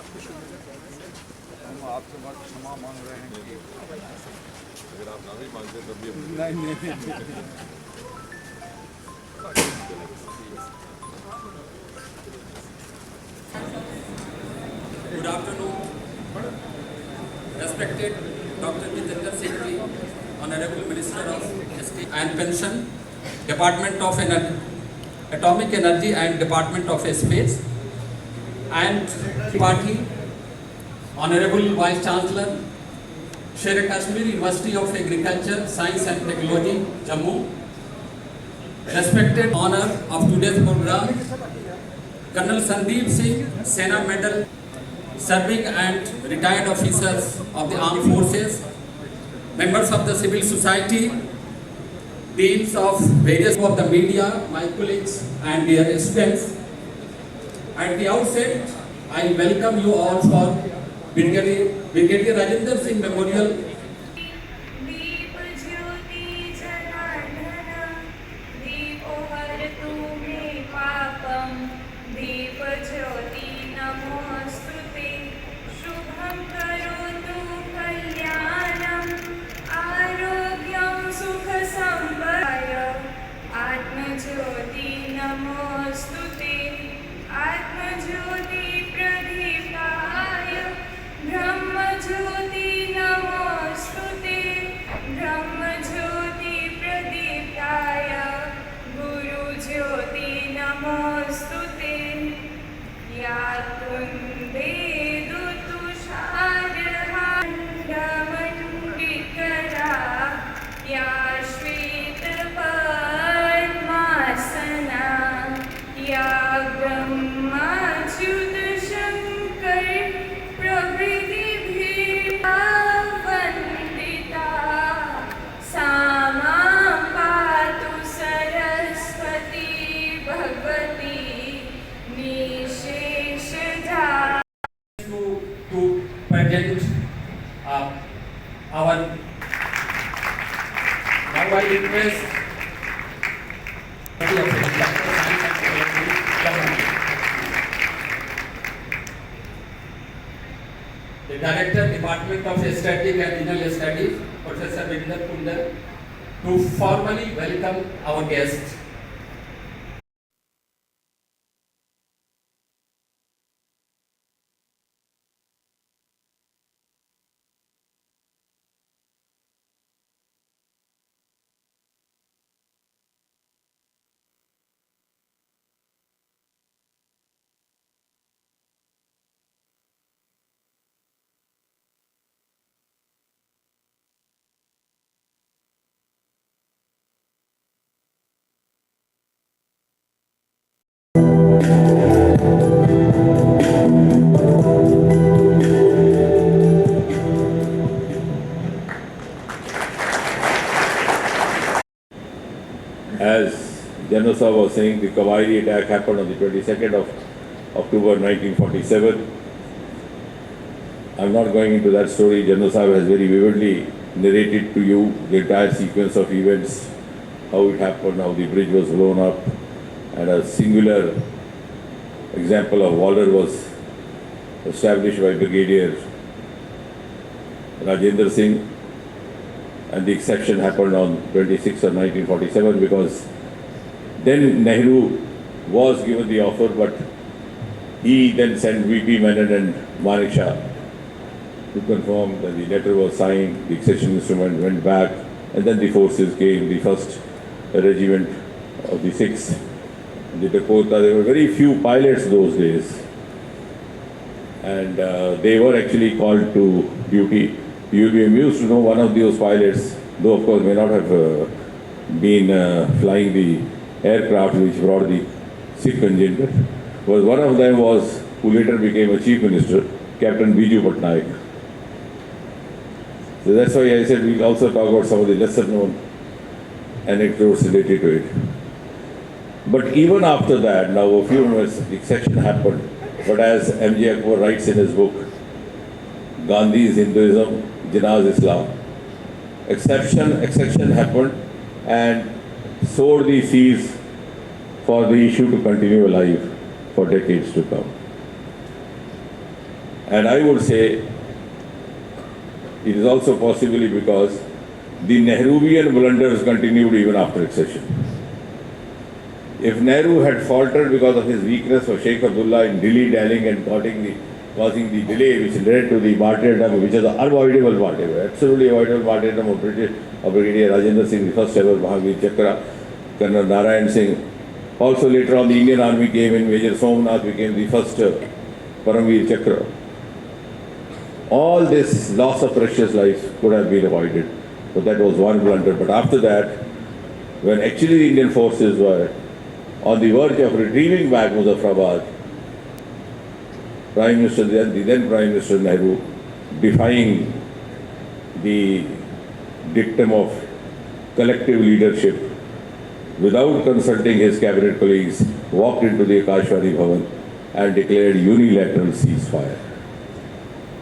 हम आपसे बहुत क्षमा मांग रहे हैं कि अगर आप ना भी मांगते तब भी नहीं। Good afternoon, respected Dr. Jitendra Singh ji, Honorable Minister of State and Pension, Department of Atomic Energy and Department of Space, and Party, Honorable Vice Chancellor, Sher Kashmir University of Agriculture, Science and Technology, Jammu, respected honor of today's program, Colonel Sandeep Singh, Sena Medal, serving and retired officers of the armed forces, members of the civil society, deans of various of the media, my colleagues and dear students. At the outset, I welcome you all for Brigadier Rajinder Singh Memorial. To present our now I request the Director, Department of Static and Regional Studies, Professor Rajinder, to formally welcome our guests. As General Sahab was saying, the Kawai attack happened on the 22nd of October 1947. I'm not going into that story. General Sahab has very vividly narrated to you the entire sequence of events, how it happened, how the bridge was blown up, and a singular example of valor was established by Brigadier Rajinder Singh. And the exception happened on 26th of 1947 because then Nehru was given the offer, but he then sent VP Menon and Manik Shah to confirm that the letter was signed, the accession instrument went back, and then the forces came, the 1st Regiment of the 6th, the Dakota. There were very few pilots those days, and they were actually called to duty. You'll be amused to know one of those pilots, though of course may not have been flying the aircraft which brought the Sikh contingent, was one of them was who later became a chief minister, Captain Biju Patnaik. So that's why I said we'll also talk about some of the lesser known anecdotes related to it. But even after that, now a few months, the exception happened. But as M.J. Akbar writes in his book, Gandhi is Hinduism, Jinnah is Islam. Exception happened and sowed the seeds for the issue to continue alive for decades to come. And I would say it is also possibly because the Nehruvian blunders continued even after accession. If Nehru had faltered because of his weakness for Sheikh Abdullah in dilly-dallying and causing the delay which led to the martyrdom, which is an unavoidable martyrdom, absolutely avoidable martyrdom of Brigadier Rajinder Singh, the first ever Mahavir Chakra, Colonel Narayan Singh. Also later on the Indian Army came in, Major Somnath became the first Paramveer Chakra. All this loss of precious lives could have been avoided. So that was one blunder. But after that, when actually the Indian forces were on the verge of retrieving back Muzaffarabad, the then Prime Minister Nehru, defying the dictum of collective leadership, without consulting his cabinet colleagues, walked into the Akashvani Bhavan and declared unilateral ceasefire.